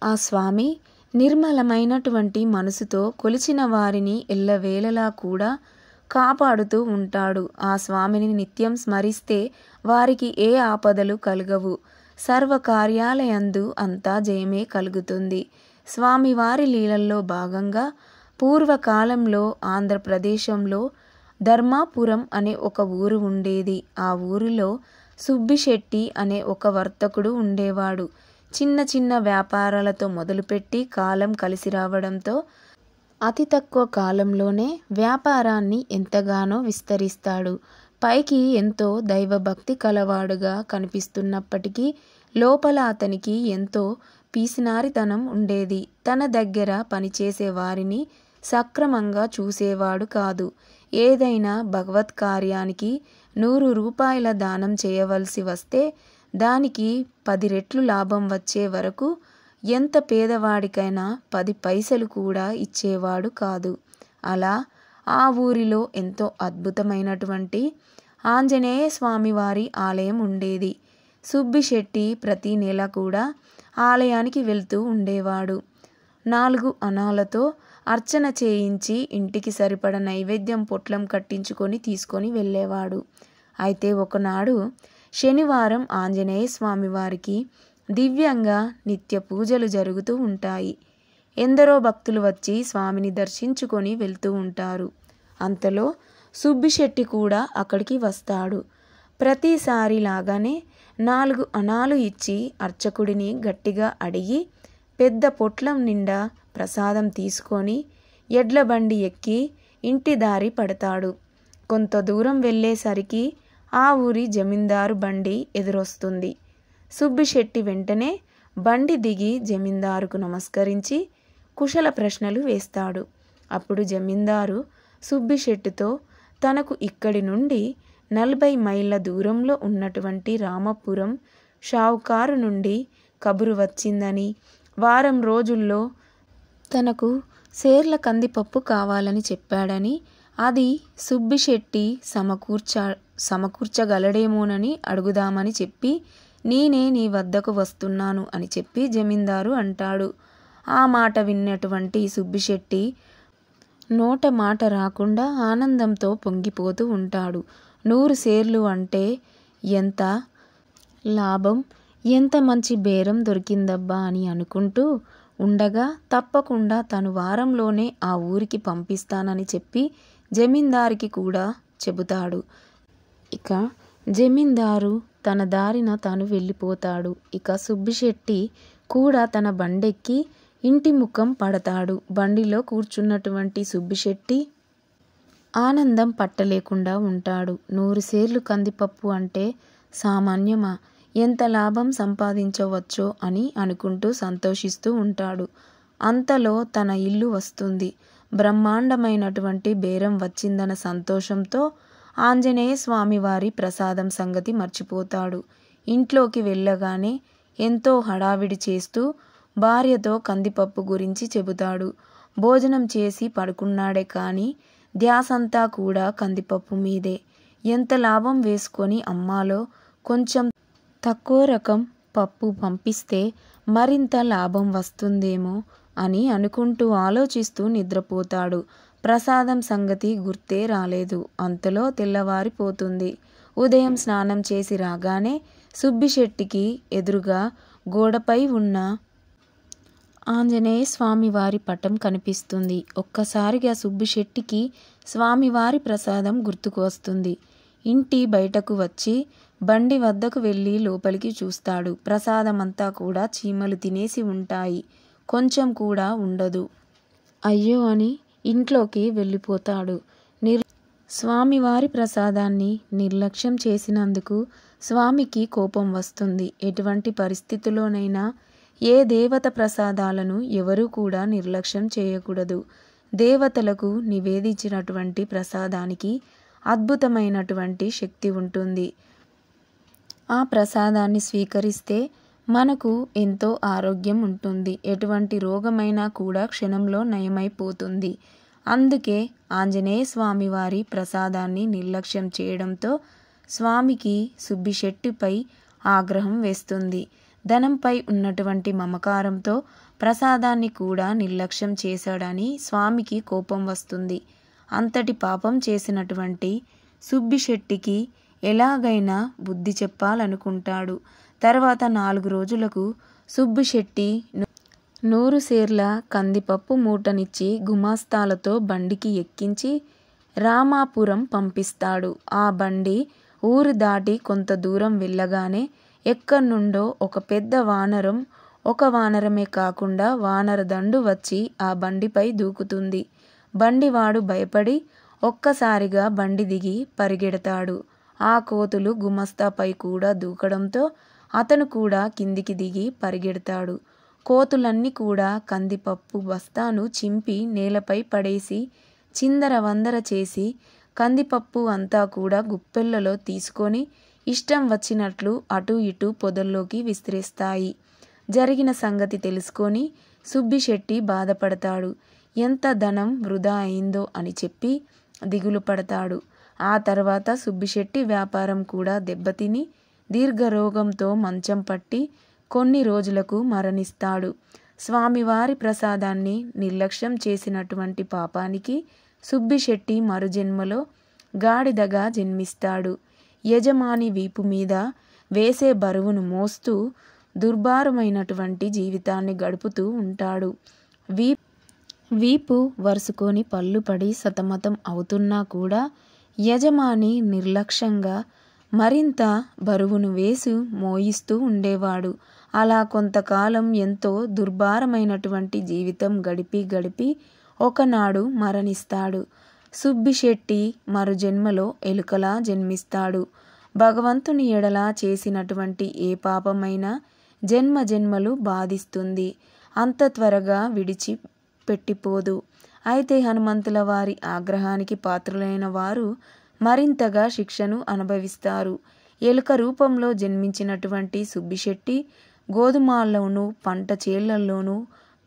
ఆ స్వామి నిర్మలమైనటువంటి మనసుతో కొలిచిన వారిని ఎల్లవేళలా కూడా కాపాడుతూ ఉంటాడు. ఆ స్వామిని నిత్యం స్మరిస్తే వారికి ఏ ఆపదలు కలుగవు. సర్వకార్యాలయందు అంతా జయమే కలుగుతుంది. స్వామివారి లీలల్లో భాగంగా పూర్వకాలంలో ఆంధ్రప్రదేశంలో ధర్మాపురం అనే ఒక ఊరు ఉండేది. ఆ ఊరిలో సుబ్బిశెట్టి అనే ఒక వర్తకుడు ఉండేవాడు. చిన్న చిన్న వ్యాపారాలతో మొదలుపెట్టి కాలం కలిసి రావడంతో అతి తక్కువ కాలంలోనే వ్యాపారాన్ని ఎంతగానో విస్తరిస్తాడు. పైకి ఎంతో దైవభక్తి కలవాడుగా కనిపిస్తున్నప్పటికీ లోపల అతనికి ఎంతో పీసినారితనం ఉండేది. తన దగ్గర పనిచేసే వారిని సక్రమంగా చూసేవాడు కాదు. ఏదైనా భగవత్ కార్యానికి 100 రూపాయల దానం చేయవలసి వస్తే దానికి 10 రెట్లు లాభం వచ్చే వరకు ఎంత పేదవాడికైనా 10 పైసలు కూడా ఇచ్చేవాడు కాదు. అలా ఆ ఊరిలో ఎంతో అద్భుతమైనటువంటి ఆంజనేయ స్వామివారి ఆలయం ఉండేది. సుబ్బిశెట్టి ప్రతి నెల కూడా ఆలయానికి వెళ్తూ ఉండేవాడు. 4 అణాలతో అర్చన చేయించి ఇంటికి సరిపడ నైవేద్యం పొట్లం కట్టించుకొని తీసుకొని వెళ్ళేవాడు. అయితే ఒకనాడు శనివారం ఆంజనేయ స్వామివారికి దివ్యంగా నిత్య పూజలు జరుగుతూ ఉంటాయి. ఎందరో భక్తులు వచ్చి స్వామిని దర్శించుకొని వెళ్తూ ఉంటారు. అంతలో సుబ్బిశెట్టి కూడా అక్కడికి వస్తాడు. ప్రతిసారి లాగానే 4 అణాలు ఇచ్చి అర్చకుడిని గట్టిగా అడిగి పెద్ద పొట్లం నిండా ప్రసాదం తీసుకొని ఎడ్ల బండి ఎక్కి ఇంటి దారి పడతాడు. కొంత దూరం వెళ్ళేసరికి ఆ ఊరి జమీందారు బండి ఎదురొస్తుంది. సుబ్బిశెట్టి వెంటనే బండి దిగి జమీందారుకు నమస్కరించి కుశల ప్రశ్నలు వేస్తాడు. అప్పుడు జమీందారు సుబ్బిశెట్టితో తనకు ఇక్కడి నుండి 40 మైళ్ళ దూరంలో ఉన్నటువంటి రామపురం షావుకారు నుండి కబురు వచ్చిందని, వారం రోజుల్లో తనకు సేర్ల కందిపప్పు కావాలని చెప్పాడని, అది సుబ్బిశెట్టి సమకూర్చగలడేమోనని అడుగుదామని చెప్పి నేనే నీ వద్దకు వస్తున్నాను అని చెప్పి జమీందారు అంటాడు. ఆ మాట విన్నటువంటి సుబ్బిశెట్టి నోట మాట రాకుండా ఆనందంతో పొంగిపోతూ ఉంటాడు. 100 సేర్లు అంటే ఎంత లాభం, ఎంత మంచి బేరం దొరికిందబ్బా అని అనుకుంటూ ఉండగా తప్పకుండా తను వారంలోనే ఆ ఊరికి పంపిస్తానని చెప్పి జమీందారికి కూడా చెబుతాడు. ఇక జమీందారు తన దారిన తాను వెళ్ళిపోతాడు. ఇక సుబ్బిశెట్టి కూడా తన బండెక్కి ఇంటి ముఖం పడతాడు. బండిలో కూర్చున్నటువంటి సుబ్బిశెట్టి ఆనందం పట్టలేకుండా ఉంటాడు. 100 సేర్లు కందిపప్పు అంటే సామాన్యమా, ఎంత లాభం సంపాదించవచ్చో అని అనుకుంటూ సంతోషిస్తూ ఉంటాడు. అంతలో తన ఇల్లు వస్తుంది. బ్రహ్మాండమైనటువంటి బేరం వచ్చిందన్న సంతోషంతో ఆంజనేయ స్వామివారి ప్రసాదం సంగతి మర్చిపోతాడు. ఇంట్లోకి వెళ్ళగానే ఎంతో హడావిడి చేస్తూ భార్యతో కందిపప్పు గురించి చెబుతాడు. భోజనం చేసి పడుకున్నాడే కానీ ధ్యాసంతా కూడా కందిపప్పు మీదే. ఎంత లాభం వేసుకొని అమ్మాలో కొంచెం తక్కువ రకం పప్పు పంపిస్తే మరింత లాభం వస్తుందేమో అని అనుకుంటూ ఆలోచిస్తూ నిద్రపోతాడు. ప్రసాదం సంగతి గుర్తే రాలేదు. అంతలో తెల్లవారిపోతుంది. ఉదయం స్నానం చేసి రాగానే సుబ్బిశెట్టికి ఎదురుగా గోడపై ఉన్న ఆంజనేయ స్వామివారి పటం కనిపిస్తుంది. ఒక్కసారిగా సుబ్బిశెట్టికి స్వామివారి ప్రసాదం గుర్తుకు వస్తుంది. ఇంటి బయటకు వచ్చి బండి వద్దకు వెళ్ళి లోపలికి చూస్తాడు. ప్రసాదమంతా కూడా చీమలు తినేసి ఉంటాయి. కొంచెం కూడా ఉండదు. అయ్యో అని ఇంట్లోకి వెళ్ళిపోతాడు. స్వామివారి ప్రసాదాన్ని నిర్లక్ష్యం చేసినందుకు స్వామికి కోపం వస్తుంది. ఎటువంటి పరిస్థితుల్లోనైనా ఏ దేవత ప్రసాదాలను ఎవరూ కూడా నిర్లక్ష్యం చేయకూడదు. దేవతలకు నివేదించినటువంటి ప్రసాదానికి అద్భుతమైనటువంటి శక్తి ఉంటుంది. ఆ ప్రసాదాన్ని స్వీకరిస్తే మనకు ఎంతో ఆరోగ్యం ఉంటుంది. ఎటువంటి రోగమైనా కూడా క్షణంలో నయమైపోతుంది. అందుకే ఆంజనేయ స్వామివారి ప్రసాదాన్ని నిర్లక్ష్యం చేయడంతో స్వామికి సుబ్బిశెట్టిపై ఆగ్రహం వేస్తుంది. ధనంపై ఉన్నటువంటి మమకారంతో ప్రసాదాన్ని కూడా నిర్లక్ష్యం చేశాడని స్వామికి కోపం వస్తుంది. అంతటి పాపం చేసినటువంటి సుబ్బిశెట్టికి ఎలాగైనా బుద్ధి చెప్పాలనుకుంటాడు. తర్వాత 4 రోజులకు సుబ్బిశెట్టి 100 సేర్ల కందిపప్పు మూటనిచ్చి గుమాస్తాలతో బండికి ఎక్కించి రామాపురం పంపిస్తాడు. ఆ బండి ఊరు దాటి కొంత దూరం వెళ్ళగానే ఎక్కడి నుండో ఒక పెద్ద వానరం, ఒక వానరమే కాకుండా వానర దండు వచ్చి ఆ బండిపై దూకుతుంది. బండివాడు భయపడి ఒక్కసారిగా బండి దిగి పరిగెడతాడు. ఆ కోతులు గుమస్తాపై కూడా దూకడంతో అతను కూడా కిందికి దిగి పరిగెడతాడు. కోతులన్నీ కూడా కందిపప్పు బస్తాను చింపి నేలపై పడేసి చిందర వందర చేసి కందిపప్పు అంతా కూడా గుప్పెళ్లలో తీసుకొని ఇష్టం వచ్చినట్లు అటు ఇటు పొదల్లోకి విసిరేస్తాయి. జరిగిన సంగతి తెలుసుకొని సుబ్బిశెట్టి బాధపడతాడు. ఎంత ధనం వృధా అయిందో అని చెప్పి దిగులు పడతాడు. ఆ తర్వాత సుబ్బిశెట్టి వ్యాపారం కూడా దెబ్బతిని దీర్ఘరోగంతో మంచం పట్టి కొన్ని రోజులకు మరణిస్తాడు. స్వామివారి ప్రసాదాన్ని నిర్లక్ష్యం చేసినటువంటి పాపానికి సుబ్బిశెట్టి మరుజన్మలో గాడిదగా జన్మిస్తాడు. యజమాని వీపు మీద వేసే బరువును మోస్తూ దుర్భారమైనటువంటి జీవితాన్ని గడుపుతూ ఉంటాడు. వీపు వరుసుకొని పళ్ళు పడి సతమతం అవుతున్నా కూడా యజమాని నిర్లక్ష్యంగా మరింత బరువును వేసి మోయిస్తూ ఉండేవాడు. అలా కొంతకాలం ఎంతో దుర్భారమైనటువంటి జీవితం గడిపి ఒకనాడు మరణిస్తాడు. సుబ్బిశెట్టి మరుజన్మలో ఎలుకలా జన్మిస్తాడు. భగవంతుని ఎడల చేసినటువంటి ఏ పాపమైనా జన్మలు బాధిస్తుంది. అంత త్వరగా విడిచిపెట్టిపోదు. అయితే హనుమంతుల వారి ఆగ్రహానికి పాత్రులైన వారు మరింతగా శిక్షను అనుభవిస్తారు. ఎలుక రూపంలో జన్మించినటువంటి సుబ్బిశెట్టి గోధుమల్లోనూ పంట చేళ్లలోనూ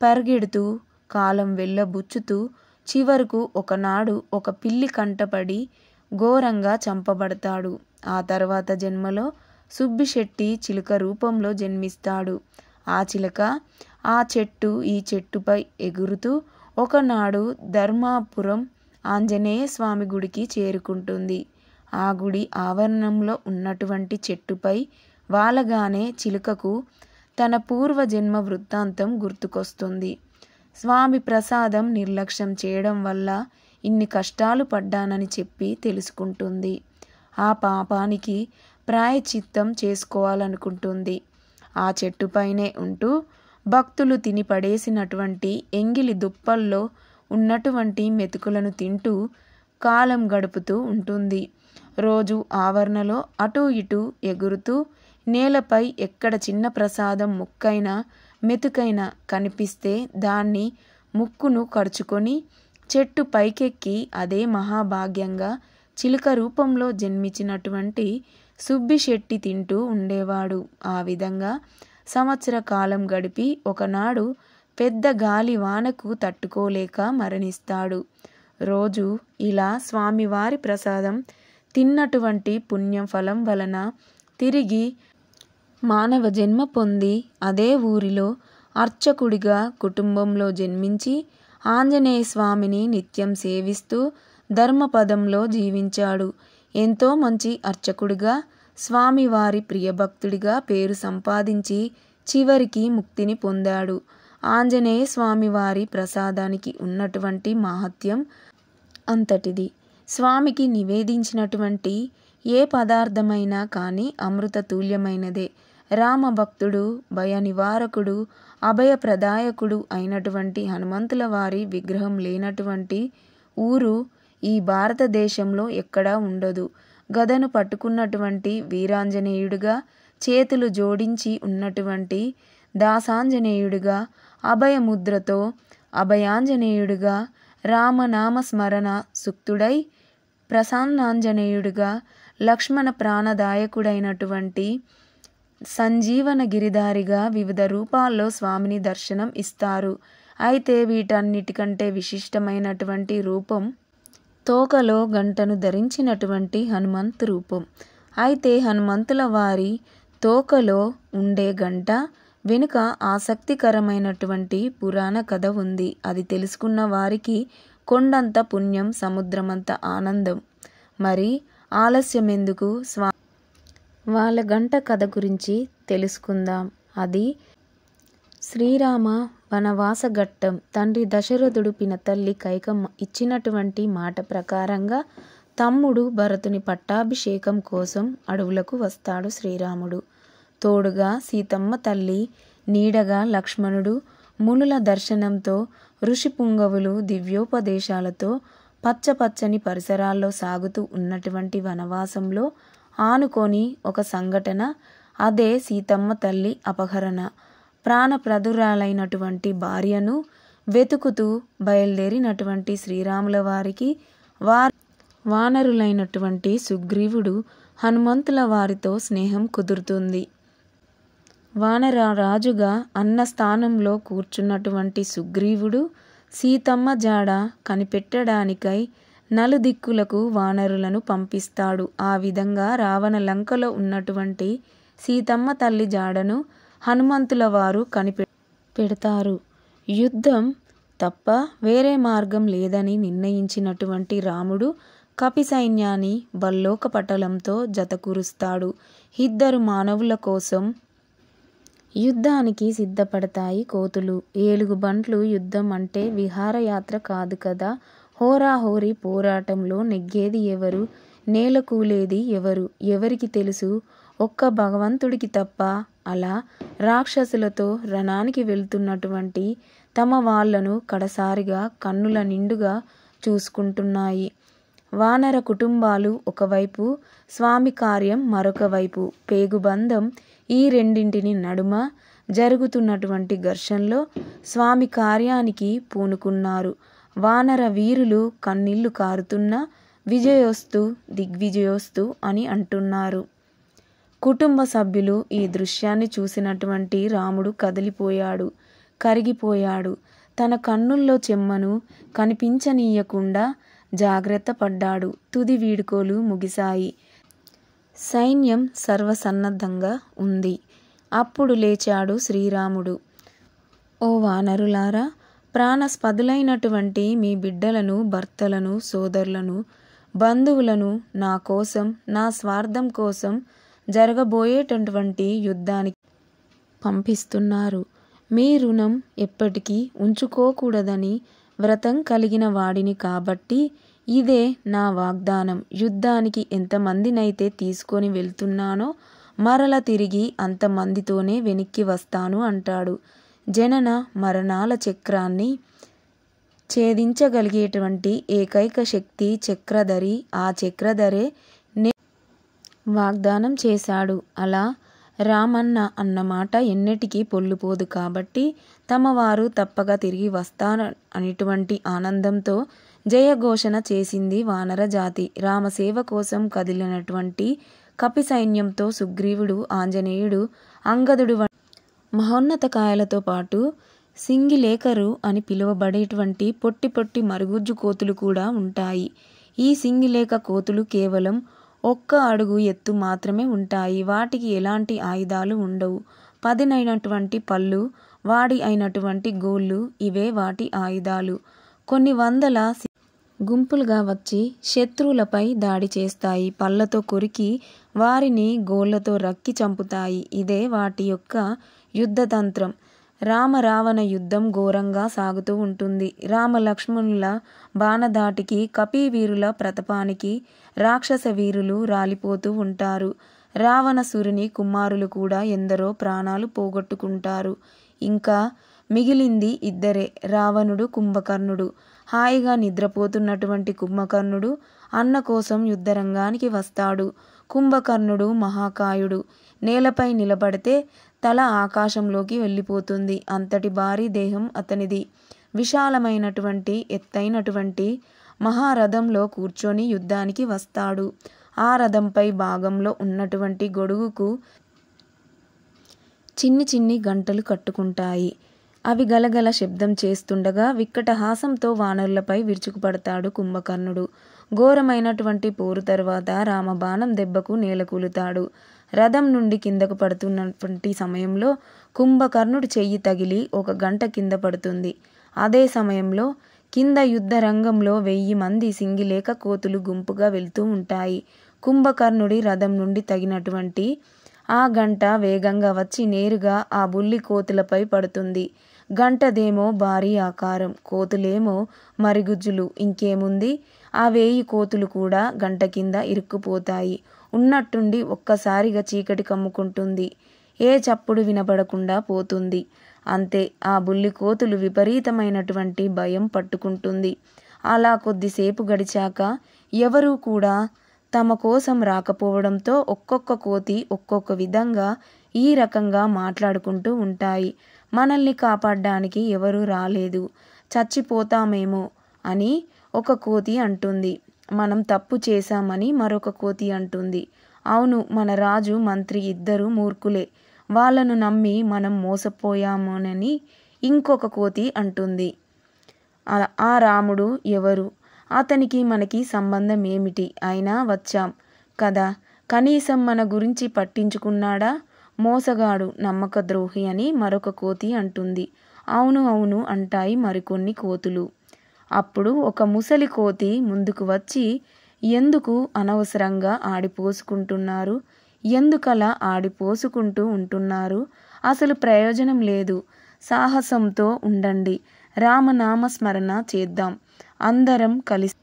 పరిగెడుతూ కాలం వెళ్ళబుచ్చుతూ చివరకు ఒకనాడు ఒక పిల్లి కంటపడి ఘోరంగా చంపబడతాడు. ఆ తర్వాత జన్మలో సుబ్బిశెట్టి చిలుక రూపంలో జన్మిస్తాడు. ఆ చిలుక ఆ చెట్టు ఈ చెట్టుపై ఎగురుతూ ఒకనాడు ధర్మాపురం ఆంజనేయ స్వామి గుడికి చేరుకుంటుంది. ఆ గుడి ఆవరణంలో ఉన్నటువంటి చెట్టుపై వాలగానే చిలుకకు తన పూర్వజన్మ వృత్తాంతం గుర్తుకొస్తుంది. స్వామి ప్రసాదం నిర్లక్ష్యం చేయడం వల్ల ఇన్ని కష్టాలు పడ్డానని చెప్పి తెలుసుకుంటుంది. ఆ పాపానికి ప్రాయశ్చిత్తం చేసుకోవాలనుకుంటుంది. ఆ చెట్టుపైనే ఉంటూ భక్తులు తిని పడేసినటువంటి ఎంగిలి దుప్పల్లో ఉన్నటువంటి మెతుకులను తింటూ కాలం గడుపుతూ ఉంటుంది. రోజు ఆవరణలో అటూ ఇటూ ఎగురుతూ నేలపై ఎక్కడ చిన్న ప్రసాదం ముక్కైనా మెతుకైనా కనిపిస్తే దాన్ని ముక్కును కరుచుకొని చెట్టు పైకెక్కి అదే మహాభాగ్యంగా చిలుక రూపంలో జన్మించినటువంటి సుబ్బిశెట్టి తింటూ ఉండేవాడు. ఆ విధంగా సంవత్సర కాలం గడిపి ఒకనాడు పెద్ద గాలి వానకు తట్టుకోలేక మరణిస్తాడు. రోజు ఇలా స్వామివారి ప్రసాదం తిన్నటువంటి పుణ్యం ఫలం వలన తిరిగి మానవ జన్మ పొంది అదే ఊరిలో అర్చకుడిగా కుటుంబంలో జన్మించి ఆంజనేయ స్వామిని నిత్యం సేవిస్తూ ధర్మపదంలో జీవించాడు. ఎంతో మంచి అర్చకుడిగా స్వామివారి ప్రియభక్తుడిగా పేరు సంపాదించి చివరికి ముక్తిని పొందాడు. ఆంజనేయ స్వామివారి ప్రసాదానికి ఉన్నటువంటి మహత్యం అంతటిది. స్వామికి నివేదించినటువంటి ఏ పదార్థమైనా కానీ అమృత తుల్యమైనదే. రామభక్తుడు, భయ నివారకుడు, అభయప్రదాయకుడు అయినటువంటి హనుమంతుల వారి విగ్రహం లేనటువంటి ఊరు ఈ భారతదేశంలో ఎక్కడా ఉండదు. గదను పట్టుకున్నటువంటి వీరాంజనేయుడిగా, చేతులు జోడించి ఉన్నటువంటి దాసాంజనేయుడిగా, అభయముద్రతో అభయాంజనేయుడిగా, రామనామ స్మరణ సుక్తుడై ప్రసన్నాంజనేయుడిగా, లక్ష్మణ ప్రాణదాయకుడైనటువంటి సంజీవన గిరిధారిగా వివిధ రూపాల్లో స్వామిని దర్శనం ఇస్తారు. అయితే వీటన్నిటికంటే విశిష్టమైనటువంటి రూపం తోకలో గంటను ధరించినటువంటి హనుమంతు రూపం. అయితే హనుమంతుల వారి తోకలో ఉండే గంట వెనుక ఆసక్తికరమైనటువంటి పురాణ కథ ఉంది. అది తెలుసుకున్న వారికి కొండంత పుణ్యం, సముద్రమంత ఆనందం. మరి ఆలస్యం ఎందుకు, వాళ్ళ గంట కథ గురించి తెలుసుకుందాం. అది శ్రీరామ వనవాస ఘట్టం. తండ్రి దశరథుడు పినతల్లి కైకమ్మ ఇచ్చినటువంటి మాట ప్రకారంగా తమ్ముడు భరతుని పట్టాభిషేకం కోసం అడవులకు వస్తాడు శ్రీరాముడు. తోడుగా సీతమ్మ తల్లి, నీడగా లక్ష్మణుడు, మునుల దర్శనంతో, ఋషి పుంగవులు దివ్యోపదేశాలతో పచ్చపచ్చని పరిసరాల్లో సాగుతూ ఉన్నటువంటి వనవాసంలో ఆనుకొని ఒక సంఘటన. అదే సీతమ్మ తల్లి అపహరణ. ప్రాణప్రదురాలైనటువంటి భార్యను వెతుకుతూ బయలుదేరినటువంటి శ్రీరాముల వారికి వానరులైనటువంటి సుగ్రీవుడు, హనుమంతుల వారితో స్నేహం కుదురుతుంది. వానర రాజుగా అన్న స్థానంలో కూర్చున్నటువంటి సుగ్రీవుడు సీతమ్మ జాడ కనిపెట్టడానికై నలుదిక్కులకు వానరులను పంపిస్తాడు. ఆ విధంగా రావణ లంకలో ఉన్నటువంటి సీతమ్మ తల్లి జాడను హనుమంతుల వారు కనిపెడతారు. యుద్ధం తప్ప వేరే మార్గం లేదని నిర్ణయించినటువంటి రాముడు కపి సైన్యాన్ని బల్లోక పటలంతో జతకూరుస్తాడు. ఇద్దరు మానవుల కోసం యుద్ధానికి సిద్ధపడతాయి కోతులు. ఏలుగు బంట్లు. యుద్ధం అంటే విహారయాత్ర కాదు కదా. హోరాహోరీ పోరాటంలో నెగ్గేది ఎవరు, నేల కూలేది ఎవరు, ఎవరికి తెలుసు? ఒక్క భగవంతుడికి తప్ప. అలా రాక్షసులతో రణానికి వెళ్తున్నటువంటి తమ వాళ్లను కడసారిగా కన్నుల నిండుగా చూసుకుంటున్నాయి వానర కుటుంబాలు ఒకవైపు, స్వామి కార్యం మరొక వైపు. పేగుబంధం ఈ రెండింటిని నడుమ జరుగుతున్నటువంటి ఘర్షణలో స్వామి కార్యానికి పూనుకున్నారు. వానర వీరులు కన్నీళ్లు కారుతున్నా విజయోస్తు దిగ్విజయోస్తు అని అంటున్నారు. కుటుంబ సభ్యులు ఈ దృశ్యాన్ని చూసినటువంటి రాముడు కదిలిపోయాడు, కరిగిపోయాడు. తన కన్నుల్లో చెమ్మను కనిపించనీయకుండా జాగ్రత్త పడ్డాడు. తుది వీడుకోలు ముగిశాయి. సైన్యం సర్వసన్నద్ధంగా ఉంది. అప్పుడు లేచాడు శ్రీరాముడు. ఓ వానరులారా, ప్రాణస్పదులైనటువంటి మీ బిడ్డలను, భర్తలను, సోదరులను, బంధువులను నా కోసం, నా స్వార్థం కోసం జరగబోయేటటువంటి యుద్ధానికి పంపిస్తున్నారు. మీ రుణం ఎప్పటికీ ఉంచుకోకూడదని వ్రతం కలిగిన వాడిని కాబట్టి ఇదే నా వాగ్దానం. యుద్ధానికి ఎంతమందినైతే తీసుకొని వెళ్తున్నానో మరల తిరిగి అంతమందితోనే వెనక్కి వస్తాను అంటాడు. జనన మరణాల చక్రాన్ని ఛేదించగలిగేటువంటి ఏకైక శక్తి చక్రధరి. ఆ చక్రధరే వాగ్దానం చేశాడు. అలా రామన్న అన్నమాట ఎన్నటికీ పొల్లుపోదు కాబట్టి తమ వారు తప్పక తిరిగి వస్తారనేటువంటి ఆనందంతో జయఘోషణ చేసింది వానర జాతి. రామసేవ కోసం కదిలినటువంటి కపి సైన్యంతో సుగ్రీవుడు, ఆంజనేయుడు, అంగదుడు మహోన్నత కాయలతో పాటు సింగిలేకరు అని పిలువబడేటువంటి పొట్టి పొట్టి మరుగుజ్జు కోతులు కూడా ఉంటాయి. ఈ సింగిలేక కోతులు కేవలం 1 అడుగు ఎత్తు మాత్రమే ఉంటాయి. వాటికి ఎలాంటి ఆయుధాలు ఉండవు. పదునైనటువంటి పళ్ళు, వాడి అయినటువంటి గోళ్ళు ఇవే వాటి ఆయుధాలు. కొన్ని వందల గుంపులుగా వచ్చి శత్రువులపై దాడి చేస్తాయి. పళ్ళతో కొరికి వారిని గోళ్లతో రక్కి చంపుతాయి. ఇదే వాటి యొక్క యుద్ధతంత్రం. రామ రావణ యుద్ధం ఘోరంగా సాగుతూ ఉంటుంది. రామ లక్ష్మణుల బాణధాటికి, కపీవీరుల ప్రతాపానికి రాక్షస వీరులు రాలిపోతూ ఉంటారు. రావణసురుని కుమారులు కూడా ఎందరో ప్రాణాలు పోగొట్టుకుంటారు. ఇంకా మిగిలింది ఇద్దరే, రావణుడు, కుంభకర్ణుడు. హాయిగా నిద్రపోతున్నటువంటి కుంభకర్ణుడు అన్న కోసం యుద్ధరంగానికి వస్తాడు. కుంభకర్ణుడు మహాకాయుడు. నేలపై నిలబడితే తల ఆకాశంలోకి వెళ్ళిపోతుంది. అంతటి భారీ దేహం అతనిది. విశాలమైనటువంటి ఎత్తైనటువంటి మహారథంలో కూర్చొని యుద్ధానికి వస్తాడు. ఆ రథంపై భాగంలో ఉన్నటువంటి గొడుగుకు చిన్ని చిన్ని గంటలు కట్టుకుంటాయి. అవి గలగల శబ్దం చేస్తుండగా వికటహాసంతో వానరులపై విరుచుకుపడతాడు కుంభకర్ణుడు. ఘోరమైనటువంటి పోరు తర్వాత రామబాణం దెబ్బకు నేలకూలుతాడు. రథం నుండి కిందకు పడుతున్నటువంటి సమయంలో కుంభకర్ణుడి చెయ్యి తగిలి 1 గంట కింద పడుతుంది. అదే సమయంలో కింద యుద్ధ రంగంలో 1000 మంది సింగిలేక కోతులు గుంపుగా వెళ్తూ ఉంటాయి. కుంభకర్ణుడి రథం నుండి తగినటువంటి ఆ గంట వేగంగా వచ్చి నేరుగా ఆ బుల్లి కోతులపై పడుతుంది. గంటదేమో భారీ ఆకారం, కోతులేమో మరిగుజ్జులు. ఇంకేముంది, ఆ 1000 కోతులు కూడా గంట కింద ఇరుక్కుపోతాయి. ఉన్నట్టుండి ఒక్కసారిగా చీకటి కమ్ముకుంటుంది. ఏ చప్పుడు వినపడకుండా పోతుంది. అంతే, ఆ బుల్లి కోతులు విపరీతమైనటువంటి భయం పట్టుకుంటుంది. అలా కొద్దిసేపు గడిచాక ఎవరూ కూడా తమ కోసం రాకపోవడంతో ఒక్కొక్క కోతి ఒక్కొక్క విధంగా ఈ రకంగా మాట్లాడుకుంటూ ఉంటాయి. మనల్ని కాపాడడానికి ఎవరూ రాలేదు, చచ్చిపోతామేమో అని ఒక కోతి అంటుంది. మనం తప్పు చేశామని మరొక కోతి అంటుంది. అవును, మన రాజు మంత్రి ఇద్దరు మూర్ఖులే. వాళ్ళను నమ్మి మనం మోసపోయామోనని ఇంకొక కోతి అంటుంది. ఆ రాముడు ఎవరు? అతనికి మనకి సంబంధం ఏమిటి? అయినా వచ్చాం కదా, కనీసం మన గురించి పట్టించుకున్నాడా? మోసగాడు, నమ్మకద్రోహి అని మరొక కోతి అంటుంది. అవును అవును అంటాయి మరికొన్ని కోతులు. అప్పుడు ఒక ముసలి కోతి ముందుకు వచ్చి, ఎందుకు అనవసరంగా ఆడిపోసుకుంటున్నారు? ఎందుకలా ఆడిపోసుకుంటూ ఉంటున్నారు? అసలు ప్రయోజనం లేదు. సాహసంతో ఉండండి. రామనామ స్మరణ చేద్దాం. అందరం కలిసి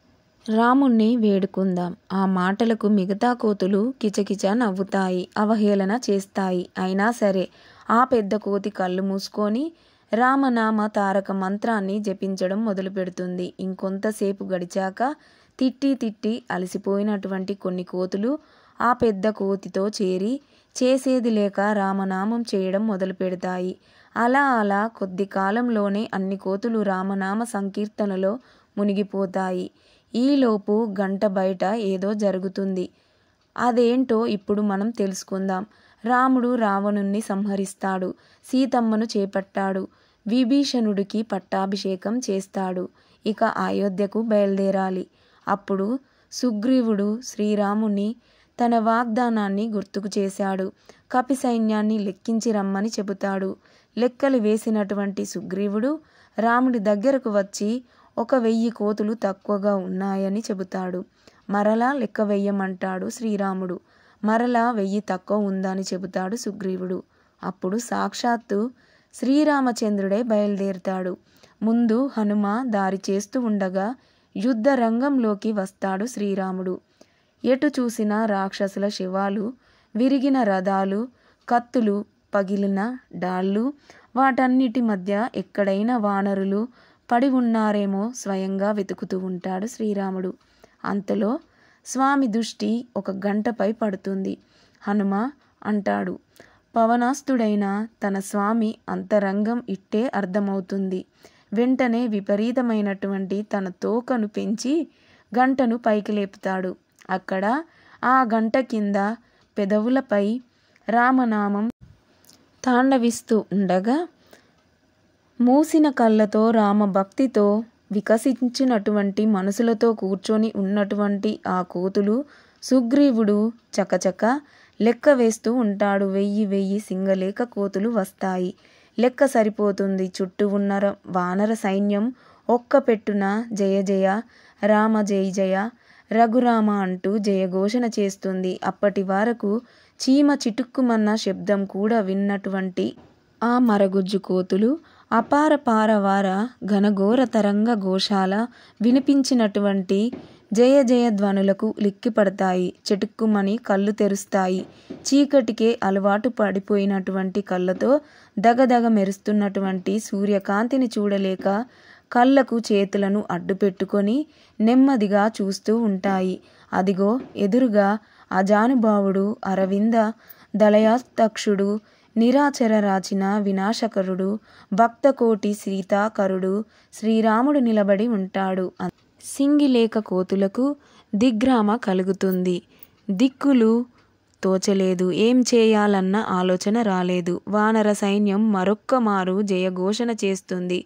రాముణ్ణి వేడుకుందాం. ఆ మాటలకు మిగతా కోతులు కిచకిచ నవ్వుతాయి, అవహేళన చేస్తాయి. అయినా సరే ఆ పెద్ద కోతి కళ్ళు మూసుకొని రామనామ తారక మంత్రాన్ని జపించడం మొదలు పెడుతుంది. ఇంకొంతసేపు గడిచాక తిట్టి తిట్టి అలసిపోయినటువంటి కొన్ని కోతులు ఆ పెద్ద కోతితో చేరి చేసేది లేక రామనామం చేయడం మొదలు పెడతాయి. అలా అలా కొద్ది కాలంలోనే అన్ని కోతులు రామనామ సంకీర్తనలో మునిగిపోతాయి. ఈలోపు గంట బయట ఏదో జరుగుతుంది. అదేంటో ఇప్పుడు మనం తెలుసుకుందాం. రాముడు రావణుణ్ణి సంహరిస్తాడు, సీతమ్మను చేపట్టాడు, విభీషణుడికి పట్టాభిషేకం చేస్తాడు. ఇక అయోధ్యకు బయలుదేరాలి. అప్పుడు సుగ్రీవుడు శ్రీరాముని తన వాగ్దానాన్ని గుర్తుకు చేశాడు. కపి సైన్యాన్ని లెక్కించి రమ్మని చెబుతాడు. లెక్కలు వేసినటువంటి సుగ్రీవుడు రాముడి దగ్గరకు వచ్చి 1000 కోతులు తక్కువగా ఉన్నాయని చెబుతాడు. మరలా లెక్క వెయ్యమంటాడు శ్రీరాముడు. మరలా 1000 తక్కువ ఉందని చెబుతాడు సుగ్రీవుడు. అప్పుడు సాక్షాత్తు శ్రీరామచంద్రుడే బయలుదేరుతాడు. ముందు హనుమ దారి చేస్తూ ఉండగా యుద్ధ రంగంలోకి వస్తాడు శ్రీరాముడు. ఎటు చూసినా రాక్షసుల శవాలు, విరిగిన రథాలు, కత్తులు, పగిలిన డాళ్ళు, వాటన్నిటి మధ్య ఎక్కడైనా వానరులు పడి ఉన్నారేమో స్వయంగా వెతుకుతూ ఉంటాడు శ్రీరాముడు. అంతలో స్వామి దృష్టి ఒక గంటపై పడుతుంది. హనుమ అంటాడు. పవనాస్తుడైన తన స్వామి అంతరంగం ఇట్టే అర్థమవుతుంది. వెంటనే విపరీతమైనటువంటి తన తోకను పెంచి గంటను పైకి లేపుతాడు. అక్కడ ఆ గంట కింద పెదవులపై రామనామం తాండవిస్తూ ఉండగా మూసిన కళ్ళతో రామభక్తితో వికసించినటువంటి మనసులతో కూర్చొని ఉన్నటువంటి ఆ కోతులు సుగ్రీవుడు చకచక లెక్క వేస్తూ ఉంటాడు. 1000 సింగలేఖ కోతులు వస్తాయి. లెక్క సరిపోతుంది. చుట్టూ ఉన్న వానర సైన్యం ఒక్క పెట్టున జయ జయ రామ జయ జయ రఘురామ అంటూ జయఘోషణ చేస్తుంది. అప్పటి వరకు చీమ చిటుక్కుమన్న శబ్దం కూడా విన్నటువంటి ఆ మరగుజ్జు కోతులు అపార పారవార ఘనఘోర తరంగ ఘోషాల వినిపించినటువంటి జయ జయ ధ్వనులకు లిక్కిపడతాయి. చెటుక్కుమని కళ్ళు తెరుస్తాయి. చీకటికే అలవాటు పడిపోయినటువంటి కళ్ళతో దగదగ మెరుస్తున్నటువంటి సూర్యకాంతిని చూడలేక కళ్ళకు చేతులను అడ్డుపెట్టుకొని నెమ్మదిగా చూస్తూ ఉంటాయి. అదిగో ఎదురుగా అజానుభావుడు, అరవింద దళయాస్తక్షుడు, నిరాచర రాచిన వినాశకరుడు, భక్తకోటి సీతాకరుడు శ్రీరాముడు నిలబడి ఉంటాడు. సింగిలేక కోతులకు దిగ్భ్రమ కలుగుతుంది. దిక్కులు తోచలేదు. ఏం చేయాలన్న ఆలోచన రాలేదు. వానర సైన్యం మరొక్క మారు జయఘోషణ చేస్తుంది.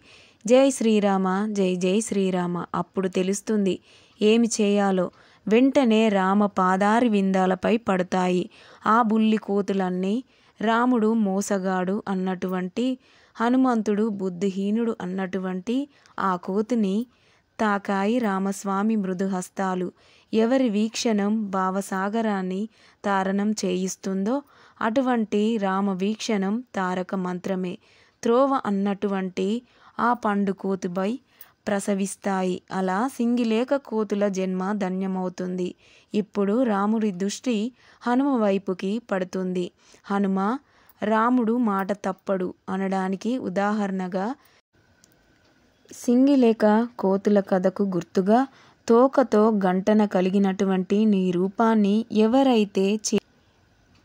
జై శ్రీరామ, జై జై శ్రీరామ. అప్పుడు తెలుస్తుంది ఏమి చేయాలో. వెంటనే రామ పాదారి విందాలపై పడతాయి ఆ బుల్లి కోతులన్నీ. రాముడు మోసగాడు అన్నటువంటి, హనుమంతుడు బుద్ధిహీనుడు అన్నటువంటి ఆ కోతిని తాకాయి రామస్వామి మృదు హస్తాలు. ఎవరి వీక్షణం భావసాగరాన్ని తారణం చేయిస్తుందో అటువంటి రామ వీక్షణం తారక మంత్రమే త్రోవ అన్నటువంటి ఆ పండు కోతిపై ప్రసవిస్తాయి. అలా సింగిలేక కోతుల జన్మ ధన్యమవుతుంది. ఇప్పుడు రాముడి దృష్టి హనుమ వైపుకి పడుతుంది. హనుమ రాముడు మాట తప్పడు అనడానికి ఉదాహరణగా సింగిలేక కోతుల కథకు గుర్తుగా తోకతో గంటన కలిగినటువంటి నీ రూపాన్ని ఎవరైతే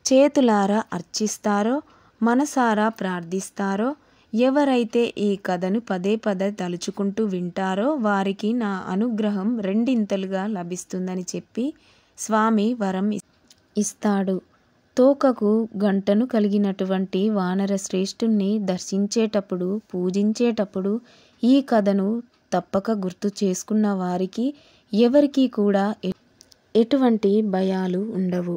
చేతులారా అర్చిస్తారో, మనసారా ప్రార్థిస్తారో, ఎవరైతే ఈ కథను పదే పదే తలుచుకుంటూ వింటారో వారికి నా అనుగ్రహం రెండింతలుగా లభిస్తుందని చెప్పి స్వామి వరం ఇస్తాడు. తోకకు గంటను కలిగినటువంటి వానర శ్రేష్ఠుణ్ణి దర్శించేటప్పుడు, పూజించేటప్పుడు ఈ కథను తప్పక గుర్తు చేసుకున్న వారికి ఎవరికీ కూడా ఎటువంటి భయాలు ఉండవు.